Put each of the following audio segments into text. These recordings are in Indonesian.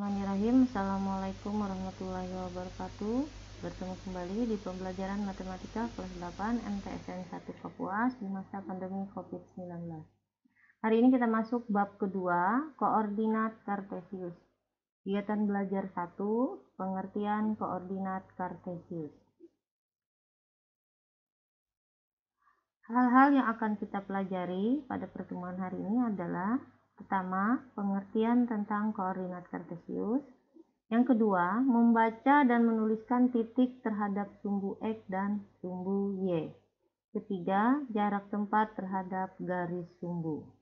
Bismillahirrahmanirrahim. Assalamualaikum warahmatullahi wabarakatuh. Bertemu kembali di pembelajaran matematika kelas 8 MTSN 1 Papua di masa pandemi COVID-19. Hari ini kita masuk bab kedua, koordinat kartesius. Kegiatan belajar 1, pengertian koordinat kartesius. Hal-hal yang akan kita pelajari pada pertemuan hari ini adalah: pertama, pengertian tentang koordinat kartesius. Yang kedua, membaca dan menuliskan titik terhadap sumbu X dan sumbu Y. Ketiga, jarak tempat terhadap garis sumbu.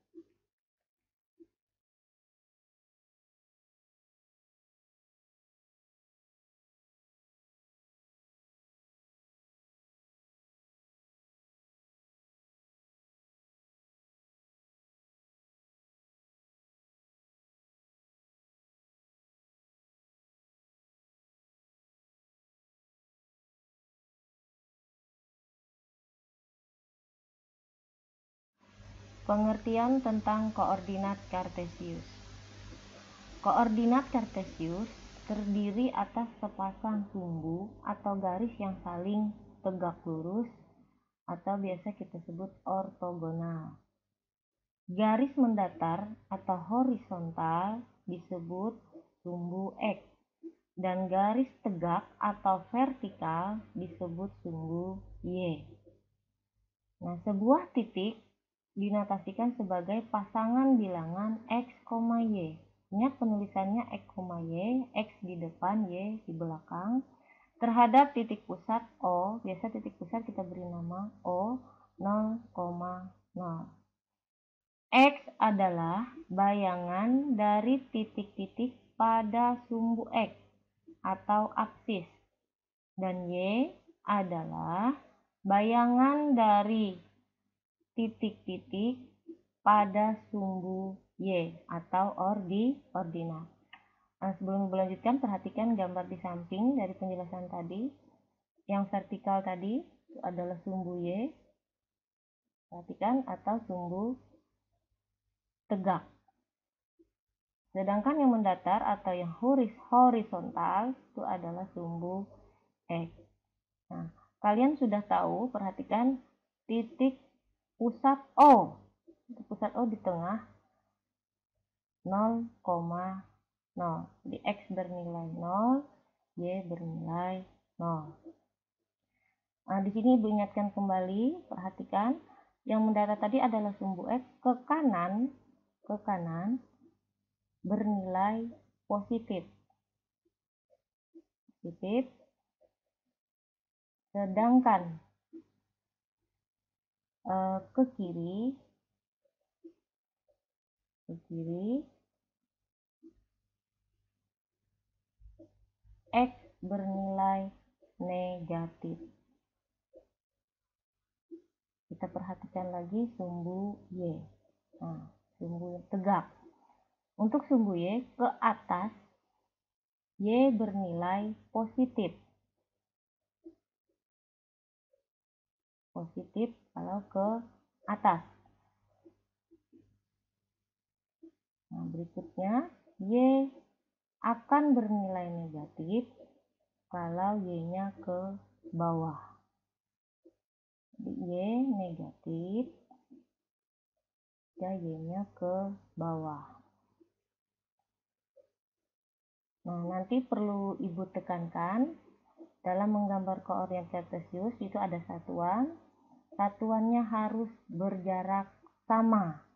Pengertian tentang koordinat kartesius. Koordinat kartesius terdiri atas sepasang sumbu atau garis yang saling tegak lurus atau biasa kita sebut ortogonal. Garis mendatar atau horizontal disebut sumbu X dan garis tegak atau vertikal disebut sumbu Y. Nah, sebuah titik dinotasikan sebagai pasangan bilangan X, Y. Ingat penulisannya X, Y, X di depan, Y di belakang. Terhadap titik pusat O, biasa titik pusat kita beri nama O, 0,0. X adalah bayangan dari titik-titik pada sumbu X atau aksis. Dan Y adalah bayangan dari titik-titik pada sumbu Y atau ordinat. Nah, sebelum melanjutkan, perhatikan gambar di samping dari penjelasan tadi. Yang vertikal tadi itu adalah sumbu Y, perhatikan, atau sumbu tegak. Sedangkan yang mendatar atau yang horizontal itu adalah sumbu X. Nah, kalian sudah tahu, perhatikan titik pusat O. Pusat O di tengah 0,0. Jadi X bernilai 0, Y bernilai 0. Nah, di sini Ibu ingatkan kembali, perhatikan yang mendatar tadi adalah sumbu X, ke kanan bernilai positif. Sedangkan ke kiri X bernilai negatif. Kita perhatikan lagi sumbu Y. Nah, sumbu tegak. Untuk sumbu Y ke atas, Y bernilai positif. Positif kalau ke atas. Nah, berikutnya Y akan bernilai negatif kalau Y-nya ke bawah. Jadi Y negatif dan Y-nya ke bawah. Nah, nanti perlu Ibu tekankan dalam menggambar koordinat kartesius itu ada satuan. Satuannya harus berjarak sama.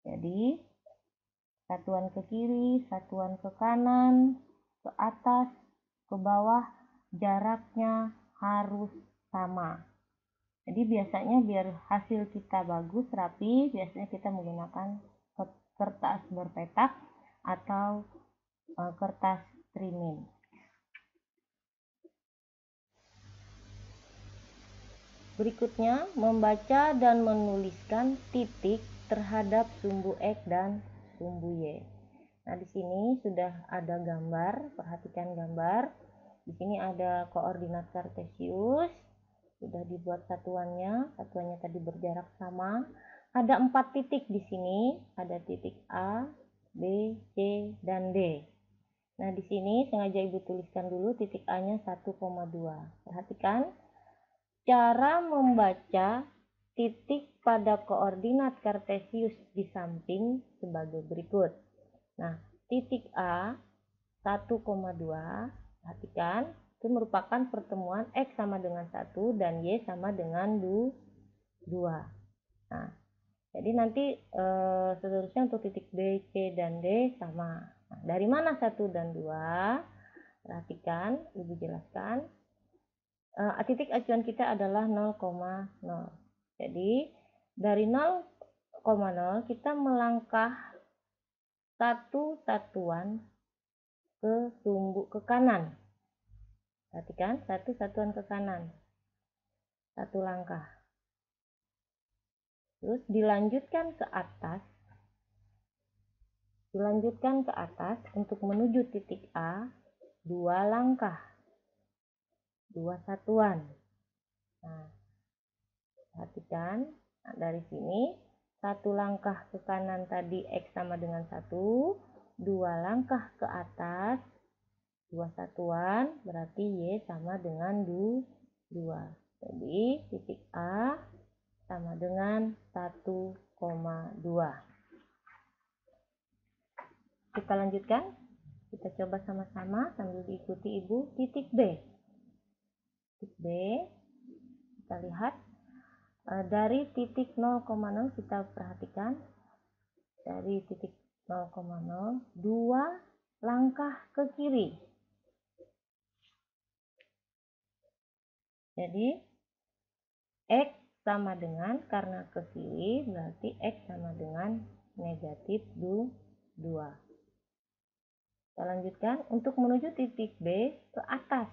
Jadi satuan ke kiri, satuan ke kanan, ke atas, ke bawah, jaraknya harus sama. Jadi biasanya biar hasil kita bagus, rapi, biasanya kita menggunakan kertas berpetak atau kertas trimin. Berikutnya, membaca dan menuliskan titik terhadap sumbu X dan sumbu Y. Nah, di sini sudah ada gambar, perhatikan gambar. Di sini ada koordinat kartesius, sudah dibuat satuannya tadi berjarak sama. Ada 4 titik di sini, ada titik A, B, C, dan D. Nah, di sini sengaja Ibu tuliskan dulu titik A-nya 1,2. Perhatikan cara membaca titik pada koordinat kartesius di samping sebagai berikut. Nah, titik A 1,2, perhatikan, itu merupakan pertemuan X sama dengan 1 dan Y sama dengan 2. Nah, jadi nanti seterusnya untuk titik B, C, dan D sama. Nah, dari mana 1 dan 2? Perhatikan, Ibu jelaskan. Titik acuan kita adalah 0,0. Jadi dari 0,0 kita melangkah satu satuan ke kanan. Perhatikan, satu satuan ke kanan. Satu langkah. Terus dilanjutkan ke atas. Dilanjutkan ke atas untuk menuju titik A 2 langkah. 2 satuan. Nah, perhatikan, nah, dari sini satu langkah ke kanan tadi X sama dengan 1, 2 langkah ke atas 2 satuan, berarti Y sama dengan 2. Jadi titik A sama dengan 1,2. Kita lanjutkan. Kita coba sama-sama sambil diikuti Ibu. Titik B. Titik B, kita lihat dari titik 0,0 kita perhatikan. Dari titik 0,0 2 langkah ke kiri. Jadi X sama dengan, karena ke kiri berarti X sama dengan negatif 2. Kita lanjutkan untuk menuju titik B ke atas.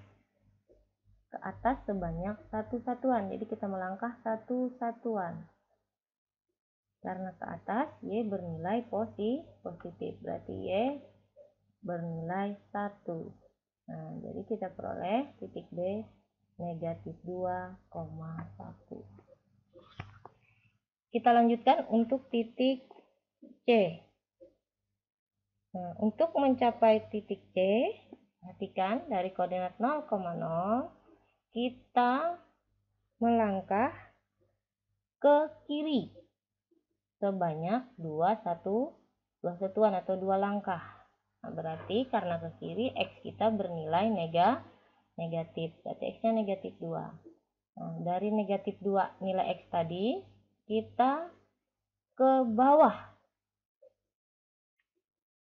Ke atas sebanyak 1 satuan. Jadi kita melangkah 1 satuan. Karena ke atas Y bernilai positif. Berarti Y bernilai 1. Nah, jadi kita peroleh titik B negatif 2,1. Kita lanjutkan untuk titik C. Nah, untuk mencapai titik C, perhatikan dari koordinat 0,0 kita melangkah ke kiri sebanyak 2 satuan atau 2 langkah. Nah, berarti karena ke kiri X kita bernilai negatif. Berarti X-nya negatif 2. Nah, dari negatif 2 nilai X tadi kita ke bawah.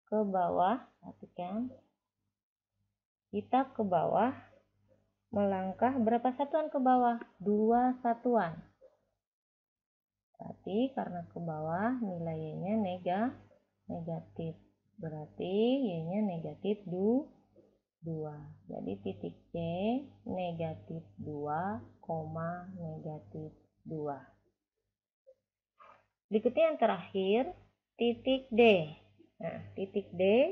Perhatikan. Kita ke bawah melangkah berapa satuan ke bawah? 2 satuan. Berarti karena ke bawah nilai Y-nya negatif. Berarti Y-nya negatif 2. Jadi titik C negatif 2, negatif 2. Berikutnya yang terakhir, titik D. Nah, titik D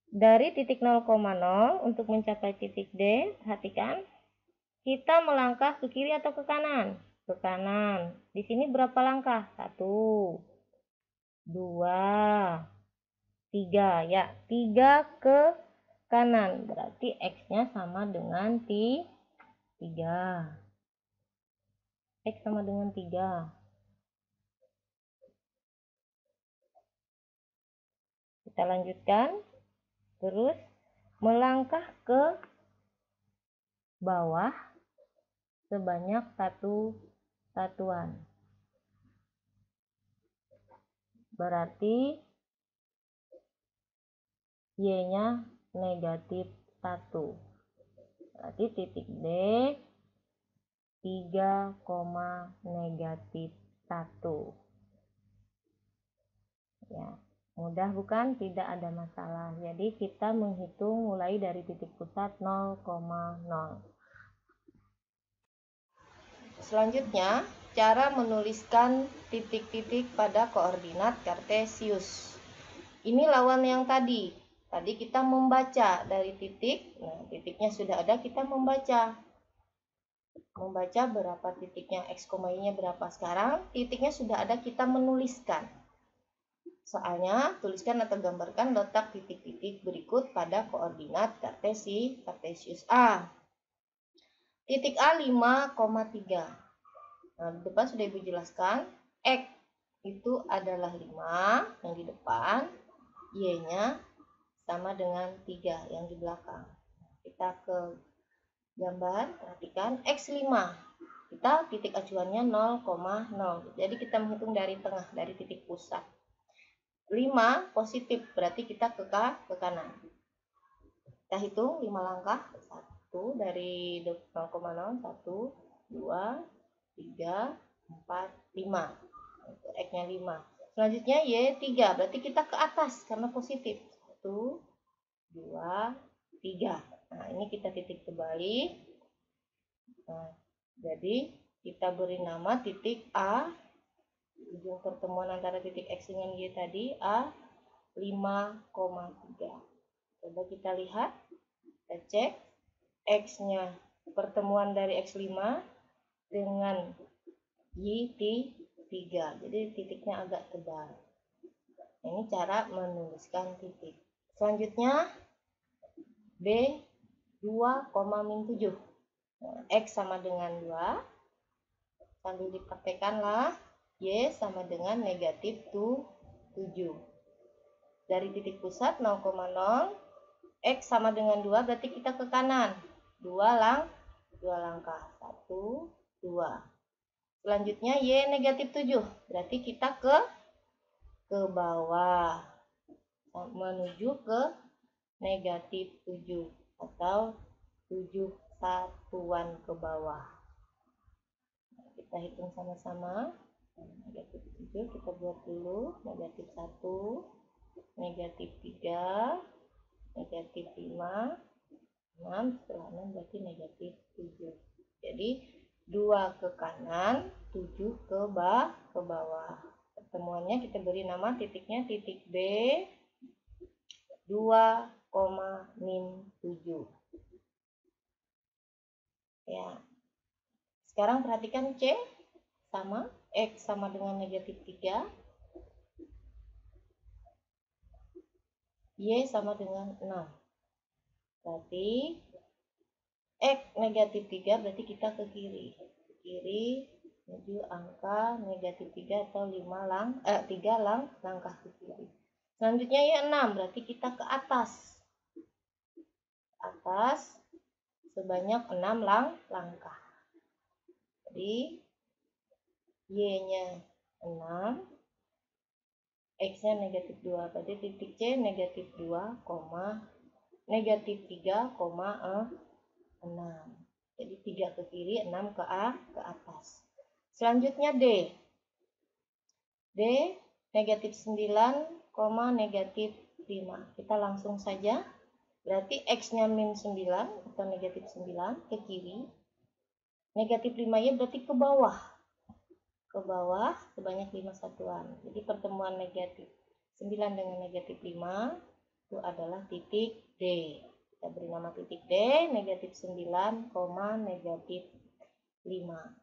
dari titik 0,0 untuk mencapai titik D, perhatikan, kita melangkah ke kiri atau ke kanan? Ke kanan. Di sini berapa langkah? 1, 2, 3. Ya, 3 ke kanan. Berarti X-nya sama dengan 3. X sama dengan 3. Kita lanjutkan. Terus melangkah ke bawah sebanyak 1 satuan. Berarti Y-nya negatif 1. Berarti titik D 3, negatif 1. Ya. Mudah bukan? Tidak ada masalah. Jadi kita menghitung mulai dari titik pusat 0,0. Selanjutnya, cara menuliskan titik-titik pada koordinat kartesius. Ini lawan yang tadi. Tadi kita membaca dari titik. Nah, titiknya sudah ada, kita membaca. Membaca berapa titiknya, X, Y-nya berapa. Sekarang titiknya sudah ada, kita menuliskan. Soalnya, tuliskan atau gambarkan letak titik-titik berikut pada koordinat Kartesius A. Titik A 5,3. Nah, di depan sudah Ibu jelaskan, X itu adalah 5 yang di depan, Y-nya sama dengan 3 yang di belakang. Kita ke gambar, perhatikan X5. Kita titik acuannya 0,0. Jadi kita menghitung dari tengah, dari titik pusat. 5 positif, berarti kita ke kanan. Kita hitung 5 langkah. 1 dari 0,0, 1, 2, 3, 4, 5. X-nya 5. Selanjutnya Y3, berarti kita ke atas karena positif. 1, 2, 3. Nah, ini kita titik kembali. Nah, jadi kita beri nama titik A, ujung pertemuan antara titik X dengan Y tadi, A 5,3. Coba kita lihat, kita cek X-nya, pertemuan dari X5 dengan Y3, jadi titiknya agak tebal. Ini cara menuliskan titik. Selanjutnya B 2,-7. X sama dengan 2. Sambil dipraktekanlah. Y sama dengan negatif 7. Dari titik pusat 0,0. X sama dengan 2, berarti kita ke kanan. 2 langkah. 1, 2. Selanjutnya Y negatif 7. Berarti kita ke bawah. Menuju ke negatif 7. Atau 7 satuan ke bawah. Kita hitung sama-sama. Negatif 7 kita buat dulu. Negatif 1, negatif 3, negatif 5, 6, setelah 6 berarti negatif 7. Jadi 2 ke kanan, 7 ke bawah. Pertemuannya kita beri nama titiknya titik B 2,-7. Ya. Sekarang perhatikan C sama X sama dengan negatif 3. Y sama dengan 6. Berarti X negatif 3 berarti kita ke kiri. Ke kiri menuju angka negatif 3 atau 3 langkah ke kiri. Selanjutnya Y 6 berarti kita ke atas. Atas sebanyak 6 langkah. Jadi Y-nya 6, X-nya negatif 2. Berarti titik C negatif 2, negatif 3,6. Jadi 3 ke kiri, 6 ke atas. Selanjutnya D. D negatif 9, negatif 5. Kita langsung saja. Berarti X-nya min 9 atau negatif 9 ke kiri. Negatif 5-nya berarti ke bawah. Ke bawah sebanyak 5 satuan. Jadi pertemuan negatif 9 dengan negatif 5 itu adalah titik D. Kita beri nama titik D, negatif 9, negatif 5.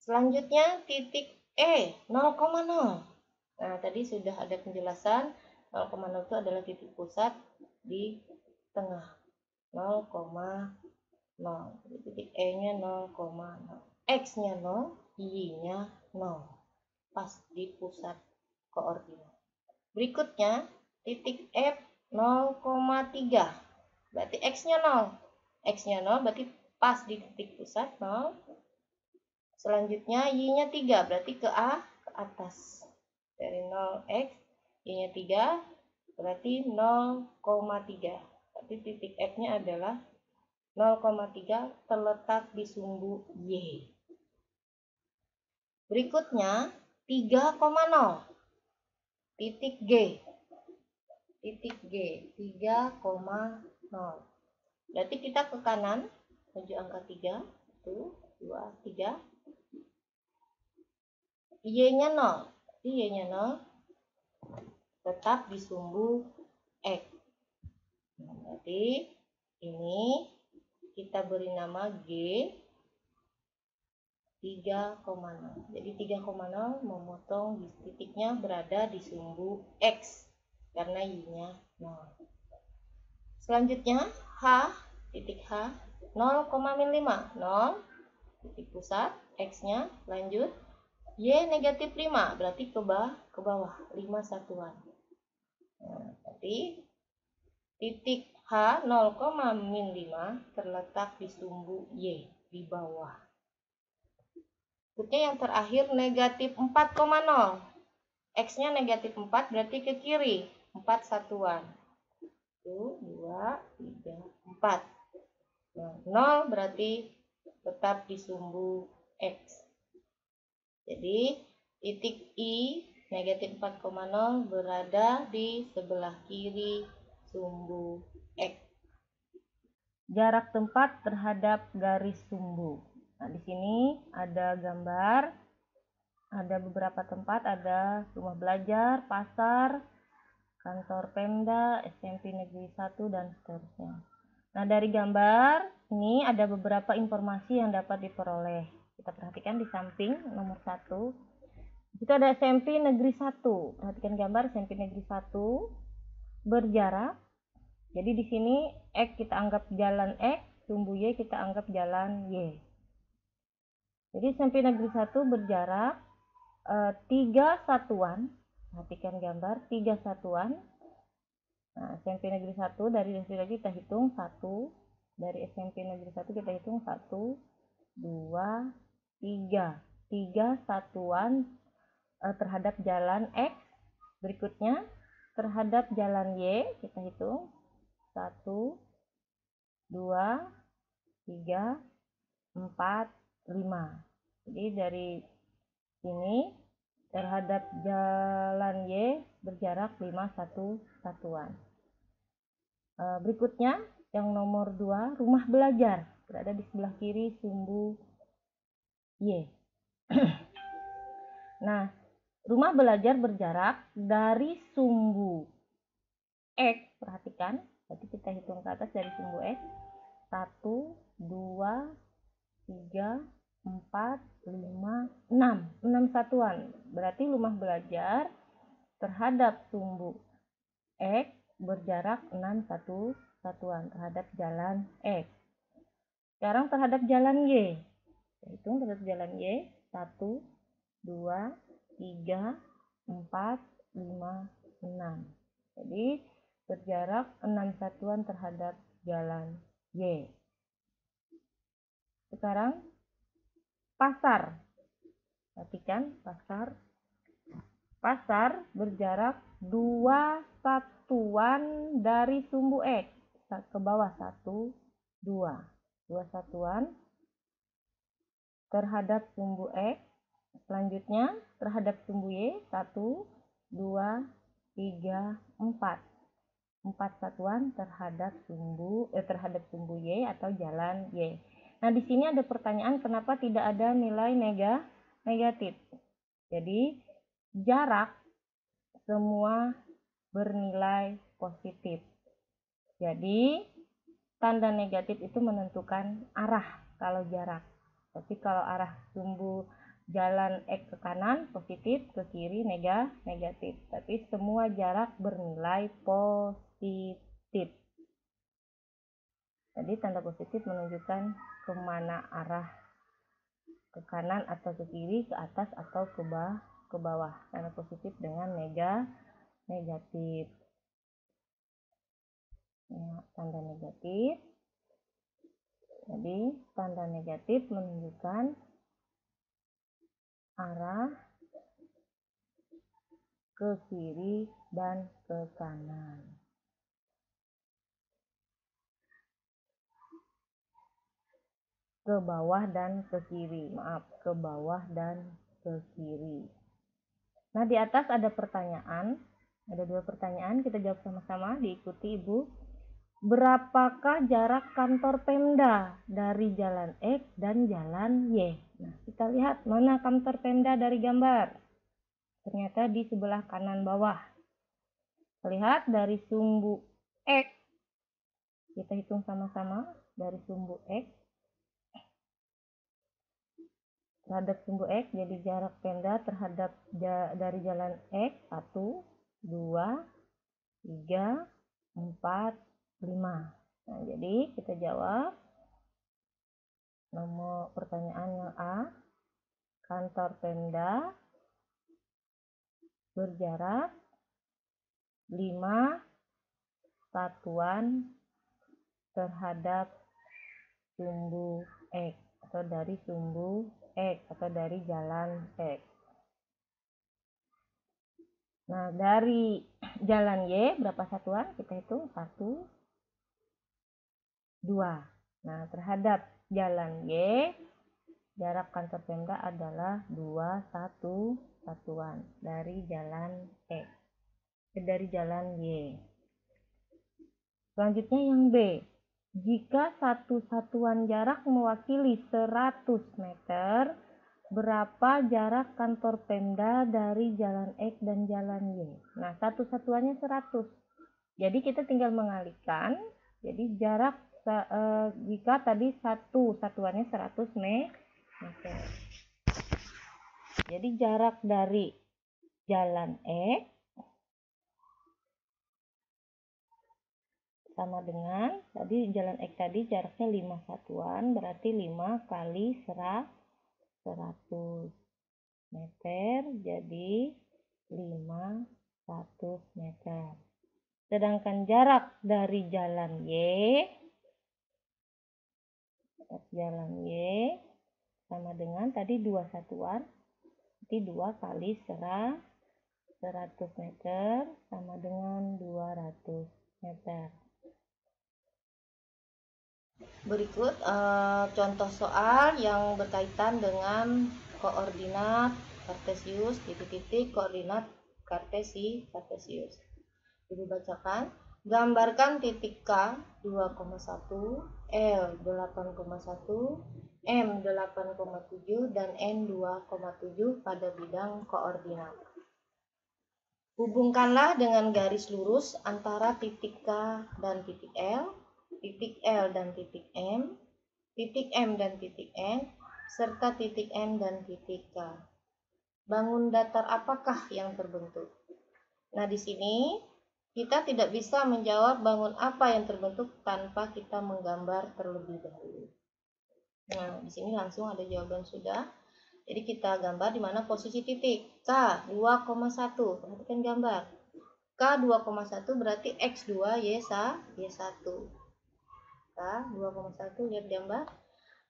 Selanjutnya titik E, 0,0. Nah, tadi sudah ada penjelasan 0,0 itu adalah titik pusat di tengah. 0,0. Jadi titik E-nya 0,0. X-nya 0, Y-nya 0. Pas di pusat koordinat. Berikutnya, titik F 0,3. Berarti X-nya 0. X-nya 0 berarti pas di titik pusat 0. Selanjutnya Y-nya 3 berarti ke atas. Dari 0x, Y-nya 3 berarti 0,3. Berarti titik F-nya adalah 0,3 terletak di sumbu Y. Berikutnya 3,0. Titik G. Titik G 3,0. Berarti kita ke kanan menuju angka 3. 1, 2, 3. Y-nya 0. Y-nya 0 tetap di sumbu X. Berarti ini kita beri nama G 3,0. Jadi 3,0 memotong di titiknya berada di sumbu X karena Y-nya 0. Selanjutnya H, titik H, 0,5, 0, titik pusat, X-nya, lanjut, Y negatif 5, berarti ke bawah, 5 satuan. Nah, berarti titik H 0,5 terletak di sumbu Y, di bawah. Berikutnya yang terakhir negatif 4,0. X-nya negatif 4 berarti ke kiri. 4 satuan. 1, 2, 3, 4. Nah, 0 berarti tetap di sumbu X. Jadi titik I negatif 4,0 berada di sebelah kiri sumbu X. Jarak tempat terhadap garis sumbu. Nah, di sini ada gambar, ada beberapa tempat, ada rumah belajar, pasar, kantor Pemda, SMP Negeri 1, dan seterusnya. Nah, dari gambar ini ada beberapa informasi yang dapat diperoleh. Kita perhatikan di samping nomor 1. Itu ada SMP Negeri 1. Perhatikan gambar SMP Negeri 1 berjarak. Jadi di sini X kita anggap jalan X, sumbu Y kita anggap jalan Y. Jadi SMP Negeri 1 berjarak 3 satuan. Perhatikan gambar 3 satuan. Nah, SMP Negeri 1 dari SMP kita hitung 1. Dari SMP Negeri 1 kita hitung 1, 2, 3. 3 satuan terhadap jalan X. Berikutnya terhadap jalan Y kita hitung 1, 2, 3, 4, 5. Jadi dari sini terhadap jalan Y berjarak 5 satuan. Berikutnya yang nomor 2, rumah belajar berada di sebelah kiri sumbu Y. Nah, rumah belajar berjarak dari sumbu X, perhatikan, berarti kita hitung ke atas dari sumbu X, 1, 2, 3, 4, 5, 6. 6 satuan. Berarti rumah belajar terhadap sumbu X berjarak 6 satuan terhadap jalan X. Sekarang terhadap jalan Y. Kita hitung terhadap jalan Y. 1, 2, 3, 4, 5, 6. Jadi berjarak 6 satuan terhadap jalan Y. Sekarang pasar. Perhatikan pasar. Pasar berjarak 2 satuan dari sumbu X. Ke bawah 1, 2. 2 satuan terhadap sumbu X. Selanjutnya terhadap sumbu Y 1, 2, 3, 4. 4 satuan terhadap sumbu Y atau jalan Y. Nah, di sini ada pertanyaan kenapa tidak ada nilai negatif. Jadi, jarak semua bernilai positif. Jadi, tanda negatif itu menentukan arah kalau jarak. Tapi kalau arah sumbu jalan X ke kanan positif, ke kiri negatif. Tapi semua jarak bernilai positif. Jadi tanda positif menunjukkan kemana arah, ke kanan atau ke kiri, ke atas atau ke bawah. Tanda positif dengan negatif. Ya, tanda negatif. Jadi tanda negatif menunjukkan arah ke kiri dan ke kanan. Ke bawah dan ke kiri. Maaf, ke bawah dan ke kiri. Nah, di atas ada pertanyaan. Ada 2 pertanyaan, kita jawab sama-sama, diikuti Ibu. Berapakah jarak kantor Pemda dari jalan X dan jalan Y? Nah, kita lihat mana kantor Pemda dari gambar. Ternyata di sebelah kanan bawah. Lihat dari sumbu X. Kita hitung sama-sama dari sumbu X. terhadap sumbu X, jadi jarak penda terhadap dari jalan X 1, 2, 3, 4, 5. Nah, jadi kita jawab nomor pertanyaan yang A. Kantor Pemda berjarak 5 satuan terhadap sumbu X atau dari sumbu X atau dari jalan X. Nah, dari jalan Y berapa satuan? Kita hitung 1, 2. Nah, terhadap jalan Y jarak kantor Pemda adalah 2 satuan dari jalan X, dari jalan Y. Selanjutnya yang B. Jika satu satuan jarak mewakili 100 meter, berapa jarak kantor Pemda dari jalan X dan jalan Y? Nah, satu satuannya 100. Jadi kita tinggal mengalihkan. Jadi jarak jika tadi satu satuannya 100 meter. Jadi jarak dari jalan X sama dengan tadi jalan X tadi jaraknya 5 satuan, berarti 5 kali 100 meter, jadi 500 meter. Sedangkan jarak dari jalan Y sama dengan tadi 2 satuan, berarti 2 kali 100 meter sama dengan 200 meter. Berikut contoh soal yang berkaitan dengan koordinat kartesius, titik-titik koordinat kartesius. Ibu bacakan, gambarkan titik K 2,1, L 8,1, M 8,7 dan N 2,7 pada bidang koordinat. Hubungkanlah dengan garis lurus antara titik K dan titik L dan titik M dan titik N, serta titik M dan titik K. Bangun datar apakah yang terbentuk? Nah, di sini kita tidak bisa menjawab bangun apa yang terbentuk tanpa kita menggambar terlebih dahulu. Nah, di sini langsung ada jawaban sudah. Jadi kita gambar di mana posisi titik K 2,1. Perhatikan gambar. K 2,1 berarti X2 Y1. K 2,1, lihat gambar.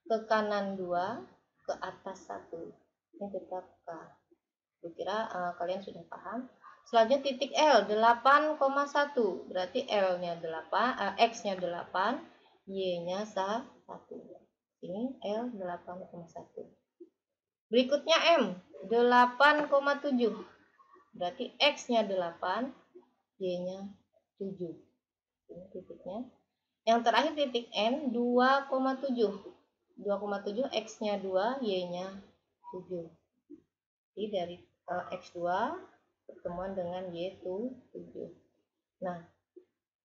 Ke kanan 2, ke atas 1. Ini tetap K. Saya kira kalian sudah paham. Selanjutnya titik L 8,1. Berarti L-nya 8, X-nya 8, Y-nya 1. Ini L 8,1. Berikutnya M 8,7. Berarti X-nya 8, Y-nya 7. Ini titiknya. Yang terakhir titik N 2,7. 2,7 X-nya 2, Y-nya 7. Jadi dari X2 pertemuan dengan Y7. Nah,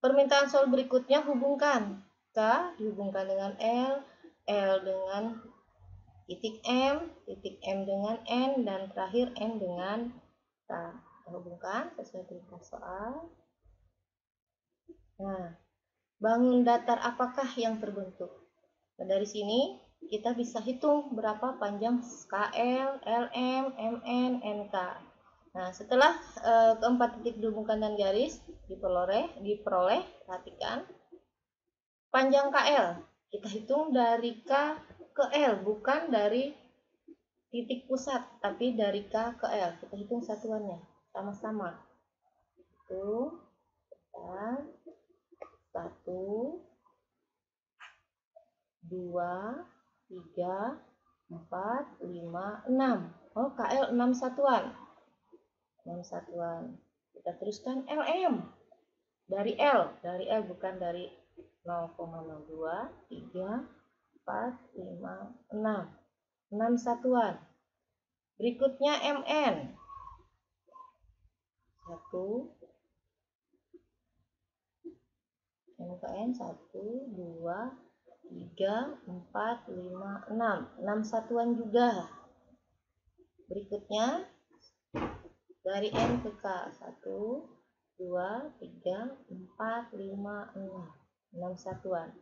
permintaan soal berikutnya hubungkan K dihubungkan dengan L dengan titik M dengan N, dan terakhir N dengan K. Hubungkan sesuai perintah soal. Nah, bangun datar apakah yang terbentuk? Nah, dari sini kita bisa hitung berapa panjang KL, LM, MN, NK. Nah, setelah keempat titik dihubungkan dan garis diperoleh, perhatikan. Panjang KL kita hitung dari K ke L, bukan dari titik pusat, tapi dari K ke L. Kita hitung satuannya sama-sama. Itu 1, 2, 3, 4, 5, 6. Oh, KL 6 satuan. 6 satuan. Kita teruskan LM. Dari L bukan dari 0,02, 3, 4, 5, 6. 6 satuan. Berikutnya MN. 1, MKN 1, 2, 3, 4, 5, 6. 6 satuan juga. Berikutnya dari N ke K. 1, 2, 3, 4, 5, 6. 6 satuan.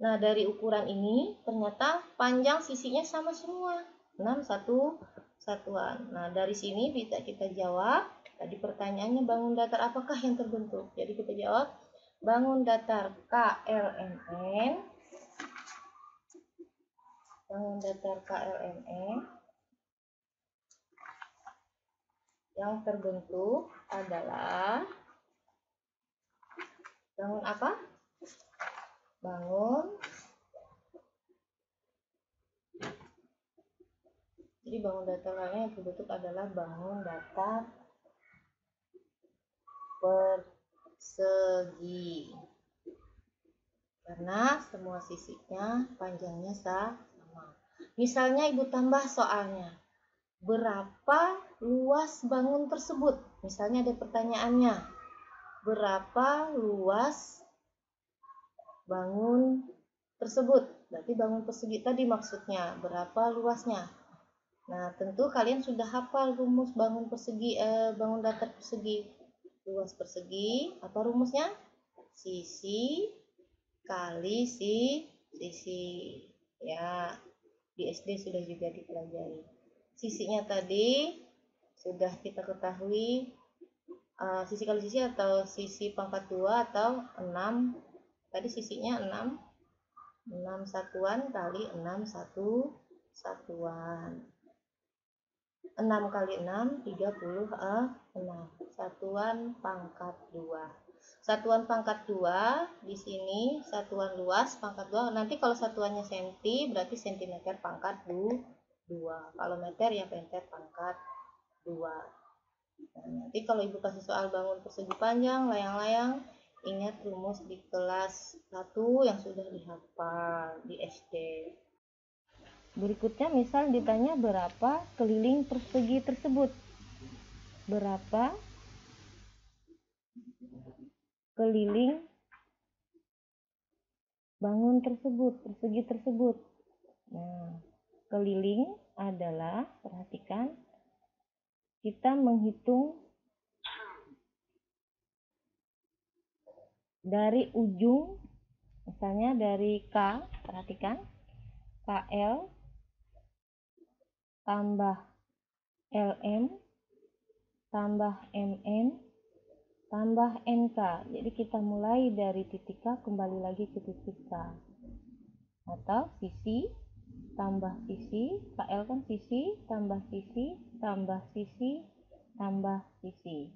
Nah, dari ukuran ini ternyata panjang sisinya sama semua. 6 satuan. Nah, dari sini bisa kita jawab. Tadi pertanyaannya bangun datar apakah yang terbentuk? Jadi kita jawab bangun datar KLMN. Bangun datar KLMN yang terbentuk adalah bangun apa? Jadi bangun datar lainnya yang terbentuk adalah bangun datar persegi. Karena semua sisinya panjangnya sama. Misalnya Ibu tambah soalnya. Berapa luas bangun tersebut? Misalnya ada pertanyaannya. Berapa luas bangun tersebut? Berarti bangun persegi tadi maksudnya. Berapa luasnya? Nah, tentu kalian sudah hafal rumus bangun persegi, bangun datar persegi. Luas persegi, apa rumusnya? Sisi kali sisi. Ya, di SD sudah juga dipelajari. Sisinya tadi sudah kita ketahui, sisi kali sisi atau sisi pangkat 2 atau 6. Tadi sisinya 6 satuan kali 6 satuan. 6 kali 6 36 satuan pangkat 2. Satuan pangkat 2 di sini satuan luas pangkat 2. Nanti kalau satuannya senti berarti sentimeter pangkat 2. Kalau meter ya meter pangkat 2. Nah, nanti kalau Ibu kasih soal bangun persegi panjang, layang-layang, ingat rumus di kelas 1 yang sudah dihafal di SD. Berikutnya misal ditanya berapa keliling persegi tersebut. Berapa keliling bangun tersebut, persegi tersebut. Nah, keliling adalah, perhatikan, kita menghitung dari ujung, misalnya dari K, perhatikan, KL tambah LM tambah MN tambah NK. Jadi kita mulai dari titik K kembali lagi ke titik K. Atau sisi tambah sisi, KL kan sisi tambah sisi tambah sisi tambah sisi.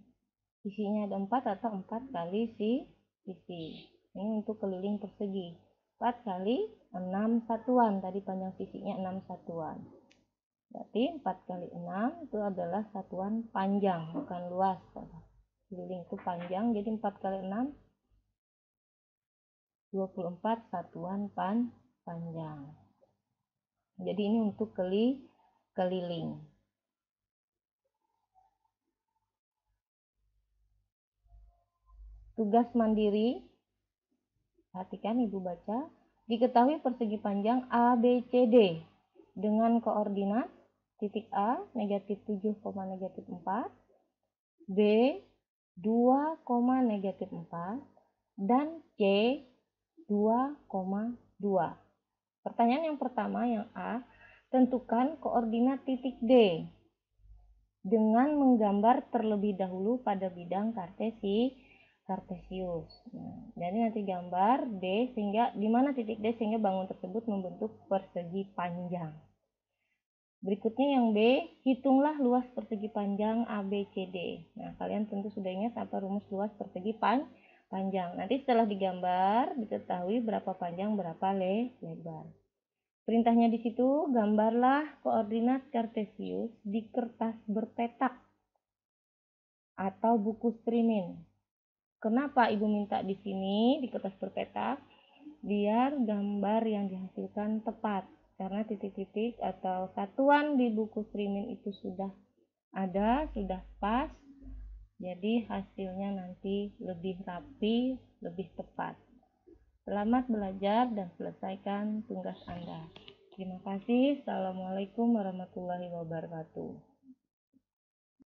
Sisinya ada 4 atau 4 kali sisi. Ini untuk keliling persegi. 4 kali 6 satuan. Tadi panjang sisinya 6 satuan. Berarti 4 kali 6 itu adalah satuan panjang, bukan luas. Keliling itu panjang, jadi 4 kali 6 24 satuan panjang. Jadi ini untuk keliling. Tugas mandiri, perhatikan Ibu baca. Diketahui persegi panjang ABCD dengan koordinat titik A negatif 7, negatif 4, B 2, negatif 4, dan C 2,2. Pertanyaan yang pertama yang A, tentukan koordinat titik D dengan menggambar terlebih dahulu pada bidang kartesius. Nah, jadi nanti gambar D sehingga di mana titik D sehingga bangun tersebut membentuk persegi panjang. Berikutnya yang B, hitunglah luas persegi panjang ABCD. Nah, kalian tentu sudah ingat apa rumus luas persegi panjang. Nanti setelah digambar diketahui berapa panjang berapa lebar. Perintahnya di situ, gambarlah koordinat kartesius di kertas berpetak atau buku streaming. Kenapa Ibu minta di sini di kertas berpetak? Biar gambar yang dihasilkan tepat. Karena titik-titik atau satuan di buku streaming itu sudah ada, sudah pas. Jadi hasilnya nanti lebih rapi, lebih tepat. Selamat belajar dan selesaikan tugas Anda. Terima kasih. Assalamualaikum warahmatullahi wabarakatuh.